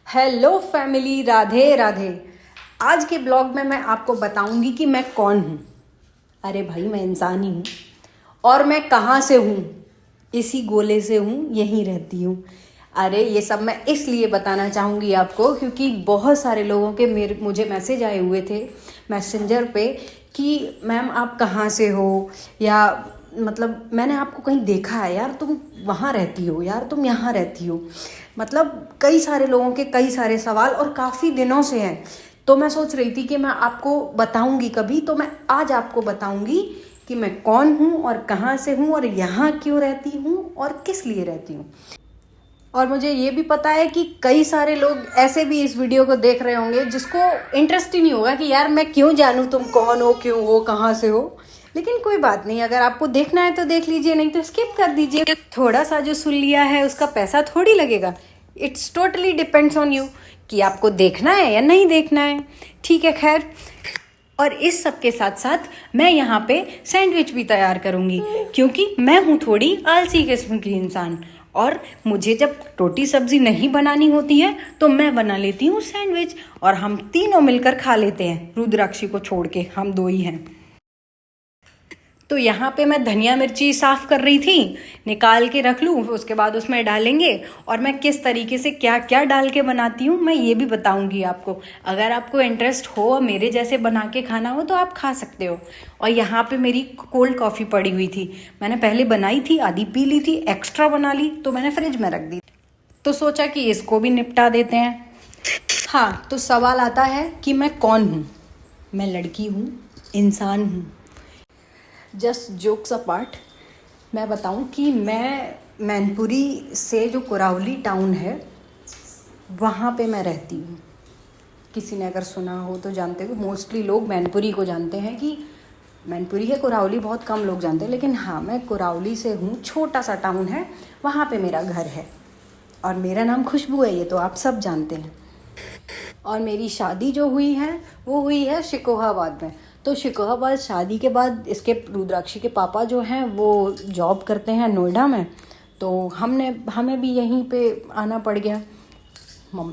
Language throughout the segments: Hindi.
Hello family, Radhe Radhe. आज के ब्लॉग में मैं आपको बताऊंगी कि मैं कौन हूँ। अरे भाई, मैं इंसान ही हूँ। और मैं कहाँ से हूँ? इसी गोले से हूँ, यहीं रहती हूँ। अरे ये सब मैं इसलिए बताना चाहूँगी आपको क्योंकि बहुत सारे लोगों के मुझे मैसेज आए हुए थे मैसेंजर पे कि मैम आप कहाँ से हो, या मतलब मैंने आपको कहीं देखा है यार, तुम वहाँ रहती हो, यार तुम यहाँ रहती हो। मतलब कई सारे लोगों के कई सारे सवाल और काफ़ी दिनों से हैं। तो मैं सोच रही थी कि मैं आपको बताऊंगी कभी, तो मैं आज आपको बताऊंगी कि मैं कौन हूँ और कहाँ से हूँ और यहाँ क्यों रहती हूँ और किस लिए रहती हूँ। और मुझे ये भी पता है कि कई सारे लोग ऐसे भी इस वीडियो को देख रहे होंगे जिसको इंटरेस्ट ही नहीं होगा कि यार मैं क्यों जानूँ तुम कौन हो, क्यों हो, कहाँ से हो। लेकिन कोई बात नहीं, अगर आपको देखना है तो देख लीजिए, नहीं तो स्किप कर दीजिए। थोड़ा सा जो सुन लिया है उसका पैसा थोड़ी लगेगा। It's totally depends on you कि आपको देखना है या नहीं देखना है। ठीक है, खैर। और इस सब के साथ साथ मैं यहाँ पे सैंडविच भी तैयार करूँगी क्योंकि मैं हूँ थोड़ी आलसी किस्म की इंसान। और मुझे जब रोटी सब्जी नहीं बनानी होती है तो मैं बना लेती हूँ सैंडविच, और हम तीनों मिलकर खा लेते हैं, रुद्राक्षी को छोड़ के। हम दो ही हैं। तो यहाँ पे मैं धनिया मिर्ची साफ़ कर रही थी, निकाल के रख लूँ, उसके बाद उसमें डालेंगे। और मैं किस तरीके से क्या क्या डाल के बनाती हूँ मैं ये भी बताऊँगी आपको। अगर आपको इंटरेस्ट हो और मेरे जैसे बना के खाना हो तो आप खा सकते हो। और यहाँ पे मेरी कोल्ड कॉफ़ी पड़ी हुई थी, मैंने पहले बनाई थी, आधी पी ली थी, एक्स्ट्रा बना ली तो मैंने फ्रिज में रख दी। तो सोचा कि इसको भी निपटा देते हैं। हाँ, तो सवाल आता है कि मैं कौन हूँ। मैं लड़की हूँ, इंसान हूँ। जस्ट जोक्स अपार्ट, मैं बताऊं कि मैं मैनपुरी से जो कुरावली टाउन है वहाँ पे मैं रहती हूँ। किसी ने अगर सुना हो तो जानते हो, मोस्टली लोग मैनपुरी को जानते हैं कि मैनपुरी है, कुरावली बहुत कम लोग जानते हैं। लेकिन हाँ, मैं कुरावली से हूँ, छोटा सा टाउन है, वहाँ पे मेरा घर है। और मेरा नाम खुशबू है, ये तो आप सब जानते हैं। और मेरी शादी जो हुई है वो हुई है शिकोहाबाद में। तो शिकोहाबाद शादी के बाद इसके रुद्राक्षी के पापा जो हैं वो जॉब करते हैं नोएडा में, तो हमें भी यहीं पे आना पड़ गया।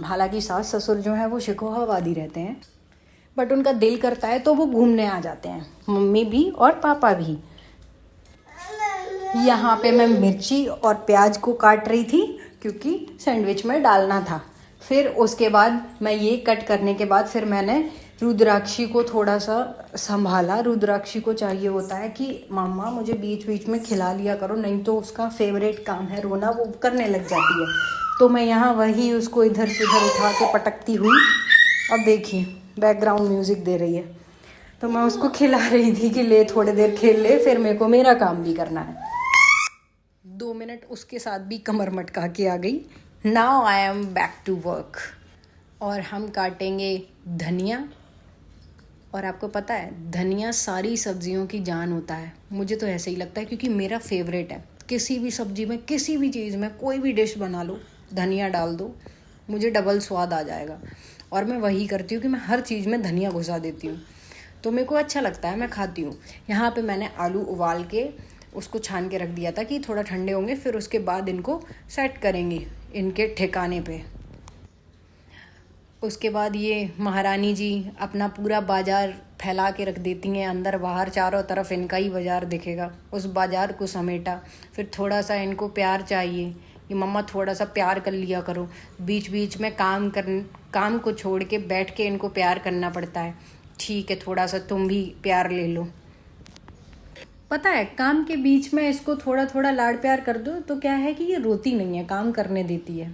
हालांकि सास ससुर जो हैं वो शिकोहाबाद ही रहते हैं, बट उनका दिल करता है तो वो घूमने आ जाते हैं, मम्मी भी और पापा भी। यहाँ पे मैं मिर्ची और प्याज को काट रही थी क्योंकि सैंडविच में डालना था। फिर उसके बाद मैं ये कट करने के बाद फिर मैंने रुद्राक्षी को थोड़ा सा संभाला। रुद्राक्षी को चाहिए होता है कि मम्मा मुझे बीच बीच में खिला लिया करो, नहीं तो उसका फेवरेट काम है रोना, वो करने लग जाती है। तो मैं यहाँ वही उसको इधर से उधर उठा के पटकती हुई, अब देखिए बैकग्राउंड म्यूज़िक दे रही है, तो मैं उसको खिला रही थी कि ले थोड़ी देर खेल ले, फिर मेरे को मेरा काम भी करना है। 2 मिनट उसके साथ भी कमर मटका के आ गई। Now I am back to work. और हम काटेंगे धनिया। और आपको पता है धनिया सारी सब्जियों की जान होता है, मुझे तो ऐसे ही लगता है, क्योंकि मेरा फेवरेट है। किसी भी सब्जी में, किसी भी चीज़ में, कोई भी डिश बना लो, धनिया डाल दो, मुझे डबल स्वाद आ जाएगा। और मैं वही करती हूँ कि मैं हर चीज़ में धनिया घुसा देती हूँ, तो मेरे को अच्छा लगता है, मैं खाती हूँ। यहाँ पे मैंने आलू उबाल के उसको छान के रख दिया था कि थोड़ा ठंडे होंगे, फिर उसके बाद इनको सेट करेंगे इनके ठिकाने पे। उसके बाद ये महारानी जी अपना पूरा बाज़ार फैला के रख देती हैं, अंदर बाहर चारों तरफ इनका ही बाज़ार दिखेगा। उस बाज़ार को समेटा। फिर थोड़ा सा इनको प्यार चाहिए कि मम्मा थोड़ा सा प्यार कर लिया करो। बीच बीच में काम को छोड़ के बैठ के इनको प्यार करना पड़ता है। ठीक है, थोड़ा सा तुम भी प्यार ले लो। पता है, काम के बीच में इसको थोड़ा थोड़ा लाड़ प्यार कर दो तो क्या है कि ये रोती नहीं है, काम करने देती है।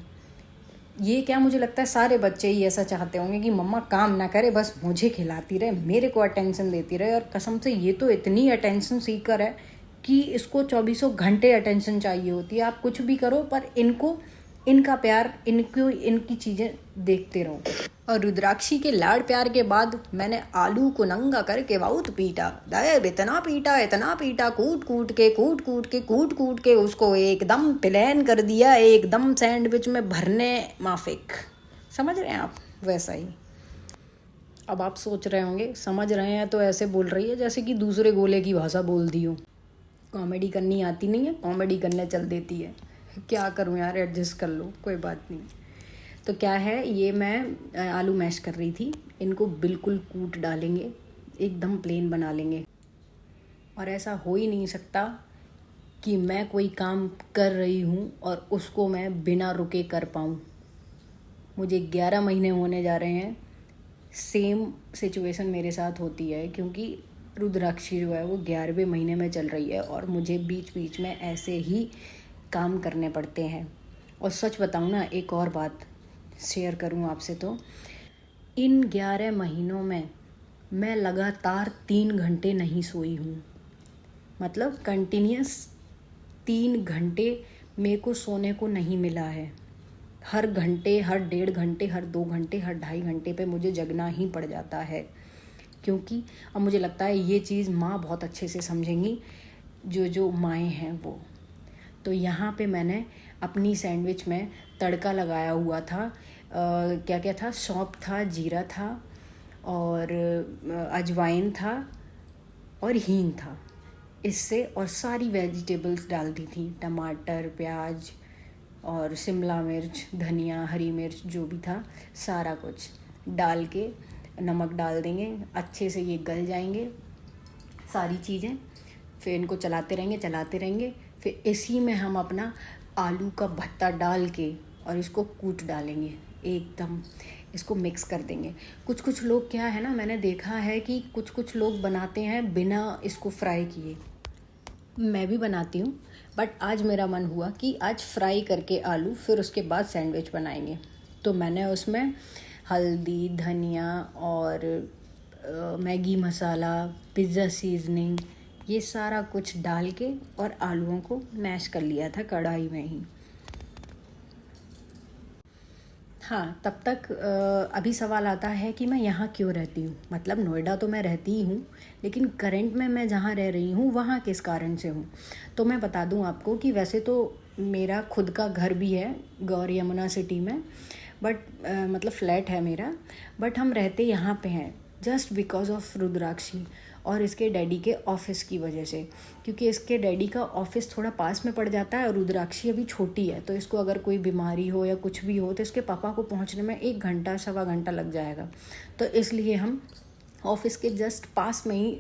ये क्या, मुझे लगता है सारे बच्चे ही ऐसा चाहते होंगे कि मम्मा काम ना करे, बस मुझे खिलाती रहे, मेरे को अटेंशन देती रहे। और कसम से ये तो इतनी अटेंशन सीकर है कि इसको 24 घंटे अटेंशन चाहिए होती है। आप कुछ भी करो पर इनको, इनका प्यार, इनकी चीज़ें देखते रहो। और रुद्राक्षी के लाड़ प्यार के बाद मैंने आलू को नंगा करके बहुत पीटा, दया इतना पीटा, कूट के उसको एकदम प्लेन कर दिया, एकदम सैंडविच में भरने माफिक। समझ रहे हैं आप? वैसा ही। अब आप सोच रहे होंगे, समझ रहे हैं तो ऐसे बोल रही है जैसे कि दूसरे गोले की भाषा बोल दी हो। कॉमेडी करनी आती नहीं है, कॉमेडी करने चल देती है। क्या करूं यार, एडजस्ट कर लो, कोई बात नहीं। तो क्या है, ये मैं आलू मैश कर रही थी, इनको बिल्कुल कूट डालेंगे, एकदम प्लेन बना लेंगे। और ऐसा हो ही नहीं सकता कि मैं कोई काम कर रही हूँ और उसको मैं बिना रुके कर पाऊँ। मुझे 11 महीने होने जा रहे हैं, सेम सिचुएशन मेरे साथ होती है, क्योंकि रुद्राक्षी जो है वो 11वें महीने में चल रही है और मुझे बीच बीच में ऐसे ही काम करने पड़ते हैं। और सच बताऊँ ना, एक और बात शेयर करूँ आपसे, तो इन 11 महीनों में मैं लगातार 3 घंटे नहीं सोई हूँ। मतलब कंटिन्यूस 3 घंटे मेरे को सोने को नहीं मिला है। हर घंटे, हर 1.5 घंटे, हर 2 घंटे, हर 2.5 घंटे पे मुझे जगना ही पड़ जाता है, क्योंकि अब मुझे लगता है ये चीज़ माँ बहुत अच्छे से समझेंगी, जो माएँ हैं वो। तो यहाँ पे मैंने अपनी सैंडविच में तड़का लगाया हुआ था। क्या क्या था, सौंफ था, जीरा था और अजवाइन था और हींग था, इससे, और सारी वेजिटेबल्स डाल दी थी, टमाटर, प्याज और शिमला मिर्च, धनिया, हरी मिर्च, जो भी था सारा कुछ डाल के नमक डाल देंगे, अच्छे से ये गल जाएंगे सारी चीज़ें। फिर इनको चलाते रहेंगे। फिर इसी में हम अपना आलू का भत्ता डाल के और इसको कूट डालेंगे, एकदम इसको मिक्स कर देंगे। कुछ लोग क्या है ना, मैंने देखा है कि कुछ लोग बनाते हैं बिना इसको फ्राई किए, मैं भी बनाती हूँ, बट आज मेरा मन हुआ कि आज फ्राई करके आलू फिर उसके बाद सैंडविच बनाएंगे। तो मैंने उसमें हल्दी, धनिया और मैगी मसाला, पिज़्ज़ा सीजनिंग, ये सारा कुछ डाल के और आलूओं को मैश कर लिया था कढ़ाई में ही। हाँ, तब तक अभी सवाल आता है कि मैं यहाँ क्यों रहती हूँ। मतलब नोएडा तो मैं रहती ही हूँ, लेकिन करंट में मैं जहाँ रह रही हूँ वहाँ किस कारण से हूँ। तो मैं बता दूँ आपको कि वैसे तो मेरा खुद का घर भी है गौर यमुना सिटी में, बट मतलब फ्लैट है मेरा, बट हम रहते यहाँ पे हैं जस्ट बिकॉज ऑफ रुद्राक्षी और इसके डैडी के ऑफिस की वजह से, क्योंकि इसके डैडी का ऑफिस थोड़ा पास में पड़ जाता है और रुद्राक्षी अभी छोटी है, तो इसको अगर कोई बीमारी हो या कुछ भी हो तो इसके पापा को पहुंचने में 1 घंटा, सवा घंटा लग जाएगा। तो इसलिए हम ऑफिस के जस्ट पास में ही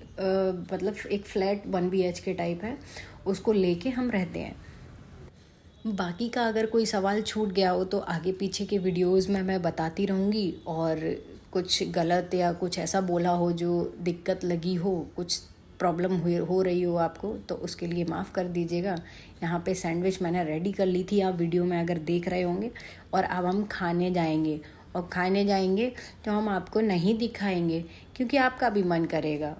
मतलब एक फ्लैट 1 BHK टाइप है, उसको लेके हम रहते हैं। बाकी का अगर कोई सवाल छूट गया हो तो आगे पीछे के वीडियोस में मैं बताती रहूँगी, और कुछ गलत या कुछ ऐसा बोला हो जो दिक्कत लगी हो, कुछ प्रॉब्लम हो रही हो आपको, तो उसके लिए माफ़ कर दीजिएगा। यहाँ पे सैंडविच मैंने रेडी कर ली थी, आप वीडियो में अगर देख रहे होंगे, और अब हम खाने जाएंगे, और खाने जाएंगे तो हम आपको नहीं दिखाएंगे क्योंकि आपका भी मन करेगा।